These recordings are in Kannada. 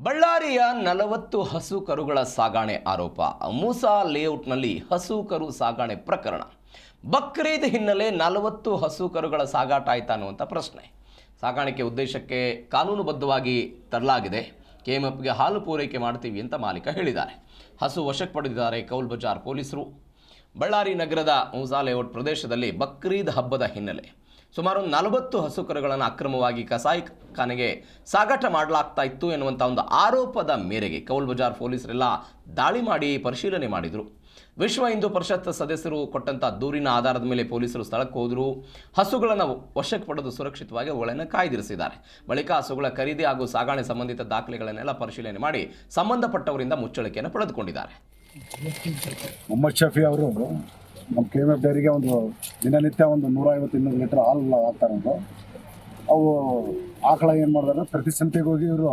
ಬಳ್ಳಾರಿಯ 40 ಹಸು ಕರುಗಳ ಸಾಗಾಣೆ ಆರೋಪ. ಮೂಸಾ ಲೇಔಟ್ನಲ್ಲಿ ಹಸು ಕರು ಸಾಗಾಣೆ ಪ್ರಕರಣ. ಬಕ್ರೀದ್ ಹಿನ್ನೆಲೆ 40 ಹಸು ಕರುಗಳ ಸಾಗಾಟ ಆಯ್ತಾ ಅನ್ನುವಂಥ ಪ್ರಶ್ನೆ. ಸಾಗಾಣಿಕೆ ಉದ್ದೇಶಕ್ಕೆ ಕಾನೂನುಬದ್ಧವಾಗಿ ತರಲಾಗಿದೆ. ಕೆಎಂಎಫ್ಗೆ ಹಾಲು ಪೂರೈಕೆ ಮಾಡ್ತೀವಿ ಅಂತ ಮಾಲೀಕ ಹೇಳಿದ್ದಾರೆ. ಹಸು ವಶಕ್ಕೆ ಪಡೆದಿದ್ದಾರೆ ಕೌಲ್ ಬಜಾರ್ ಪೊಲೀಸರು. ಬಳ್ಳಾರಿ ನಗರದ ಮೂಸಾ ಲೇಔಟ್ ಪ್ರದೇಶದಲ್ಲಿ ಬಕ್ರೀದ್ ಹಬ್ಬದ ಹಿನ್ನೆಲೆ ಸುಮಾರು 40 ಹಸು ಕರುಗಳನ್ನು ಅಕ್ರಮವಾಗಿ ಕಸಾಯಿಖಾನೆಗೆ ಸಾಗಾಟ ಮಾಡಲಾಗ್ತಾ ಇತ್ತು ಎನ್ನುವಂಥ ಒಂದು ಆರೋಪದ ಮೇರೆಗೆ ಕೌಲ್ ಬಜಾರ್ ಪೊಲೀಸರೆಲ್ಲ ದಾಳಿ ಮಾಡಿ ಪರಿಶೀಲನೆ ಮಾಡಿದರು. ವಿಶ್ವ ಹಿಂದೂ ಪರಿಷತ್ ಸದಸ್ಯರು ಕೊಟ್ಟಂಥ ದೂರಿನ ಆಧಾರದ ಮೇಲೆ ಪೊಲೀಸರು ಸ್ಥಳಕ್ಕೆ ಹೋದರು. ಹಸುಗಳನ್ನು ವಶಕ್ಕೆ ಪಡೆದು ಸುರಕ್ಷಿತವಾಗಿ ಅವುಗಳನ್ನು ಕಾಯ್ದಿರಿಸಿದ್ದಾರೆ. ಬಳಿಕ ಹಸುಗಳ ಖರೀದಿ ಹಾಗೂ ಸಾಗಣೆ ಸಂಬಂಧಿತ ದಾಖಲೆಗಳನ್ನೆಲ್ಲ ಪರಿಶೀಲನೆ ಮಾಡಿ ಸಂಬಂಧಪಟ್ಟವರಿಂದ ಮುಚ್ಚಳಿಕೆಯನ್ನು ಪಡೆದುಕೊಂಡಿದ್ದಾರೆ. ಮೊಹಮ್ಮದ್ ಶಫಿ ಅವರು ನಮ್ಮ ಕೆಎಂಎಫ್ ಡೈರಿಗೆ ಒಂದು ದಿನನಿತ್ಯ ಒಂದು 150-200 ಲೀಟರ್ ಹಾಲು ಹಾಕ್ತಾರಂತ. ಅವು ಆಕಳ ಏನು ಮಾಡಿದ್ರೆ ಪ್ರತಿ ಸಂತೆಗೆ ಹೋಗಿ ಇವರು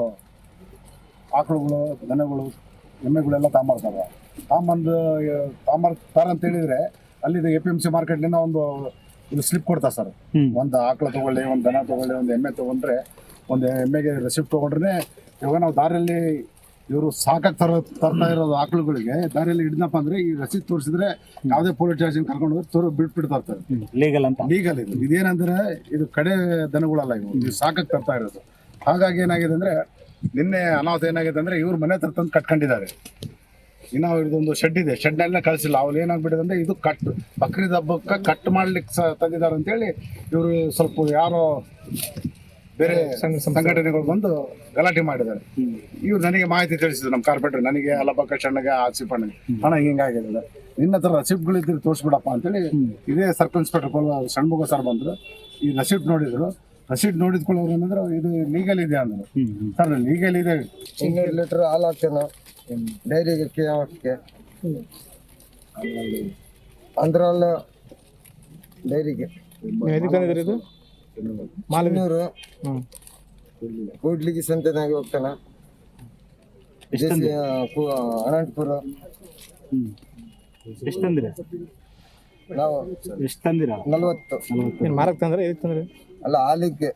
ಆಕಳುಗಳು, ದನಗಳು, ಎಮ್ಮೆಗಳೆಲ್ಲ ತಾಂಬರ್ತಾರೆ ಅಂತ ಹೇಳಿದರೆ ಅಲ್ಲಿದು APMC ಮಾರ್ಕೆಟ್ಲಿಂದ ಇದು ಸ್ಲಿಪ್ ಕೊಡ್ತಾರೆ ಸರ್. ಒಂದು ಆಕಳ ತೊಗೊಳ್ಳಿ, ಒಂದು ದನ ತೊಗೊಳ್ಳಿ, ಒಂದು ಎಮ್ಮೆ ತೊಗೊಂಡ್ರೆ, ಒಂದು ಎಮ್ಮೆಗೆ ರೆಸಿಪ್ಟ್ ತೊಗೊಂಡ್ರೆ, ಇವಾಗ ನಾವು ದಾರಿಯಲ್ಲಿ ಇವರು ಸಾಕಕ್ಕೆ ತರ್ತಾ ಇರೋದು ಆಕಳುಗಳಿಗೆ ದಾರಿಯಲ್ಲಿ ಹಿಡಿದಪ್ಪ ಅಂದರೆ ಈ ರಸೀದ್ ತೋರಿಸಿದ್ರೆ ಯಾವುದೇ ಪೊಲೀಸ್ ಸ್ಟೇಷನ್ ಕರ್ಕೊಂಡು ಹೋಗಿ ಬಿಟ್ಬಿಡ್ತಾ ಇರ್ತಾರೆ. ಲೀಗಲ್ ಇದೇನಂದ್ರೆ ಇದು ಕಡೆ ದನಗಳಲ್ಲ, ಇವು ಸಾಕಕ್ಕೆ ತರ್ತಾ ಇರೋದು. ಹಾಗಾಗಿ ಏನಾಗಿದೆ ಅಂದರೆ ನಿನ್ನೆ ಅನಾಹುತ ಏನಾಗಿದೆ ಅಂದರೆ ಇವ್ರ ಮನೆ ಹತ್ರ ತಂದು ಕಟ್ಕೊಂಡಿದ್ದಾರೆ. ಇನ್ನು ಇವ್ರದ್ದೊಂದು ಶೆಡ್ ಇದೆ, ಶೆಡ್ನೆಲ್ಲ ಕಳಿಸಿಲ್ಲ. ಅವ್ರು ಏನಾಗ್ಬಿಟ್ಟಿದೆ ಅಂದರೆ ಇದು ಬಕ್ರೀದ್ ಹಬ್ಬಕ್ಕೆ ಕಟ್ ಮಾಡ್ಲಿಕ್ಕೆ ತಂದಿದ್ದಾರೆ ಅಂತೇಳಿ ಇವರು ಸ್ವಲ್ಪ ಯಾರೋ ಬೇರೆ ಸಂಘಟನೆಗಳು ಬಂದು ಗಲಾಟೆ ಮಾಡಿದ್ದಾರೆ. ಇವ್ರು ನನಗೆ ಮಾಹಿತಿ ತಿಳಿಸಿದ್ರು, ನಮ್ಮ ಕಾರ್ಪೊರೇಟರ್ ನನಗೆ, ಅಲ್ಲಬಕ್ಕ ಶಣ್ಣಗೆ, ಆಸಿಫ್ ಅಣ್ಣಗೆ, ಹಣ ಹಿಂಗಾಗಿದೆ, ನಿನ್ನ ಹತ್ರ ರಸೀಪ್ಗಳಿದ್ರೆ ತೋರಿಸ್ಬಿಡಪ್ಪ ಅಂತೇಳಿ ಇದೇ ಸರ್ಕಲ್ ಇನ್ಸ್ಪೆಕ್ಟರ್ ಷಣ್ಮುಗ ಸರ್ ಬಂದರು. ಈ ರಸೀಟ್ ನೋಡಿದ್ರು. ರಸೀಟ್ ನೋಡಿದ್ಕೊಳ್ಳೋರು ಏನಂದ್ರೆ ಇದು ಲೀಗಲ್ ಇದೆ ಅಂದರು. ಸರ್ ಲೀಗಲ್ ಇದೆ. 200 ಲೀಟರ್ ಹಾಲು ಹಾಕ್ತೇನೆ ಡೈರಿಗೆ, KMFಗೆ, ಅಂದ್ರಲ್ಲ ಡೈರಿಗೆ ಮಾಲಿನೂರು ಕೂಡ್ಲಿಗಿ ಸಂತೆನಾಗಿ ಹೋಗ್ತಾನ, ಅನಂತಪುರ. ನಾವು 40 ಮಾರಕ್ ತಂದ್ರೆ ಅಲ್ಲ ಹಾಲಿಗೆ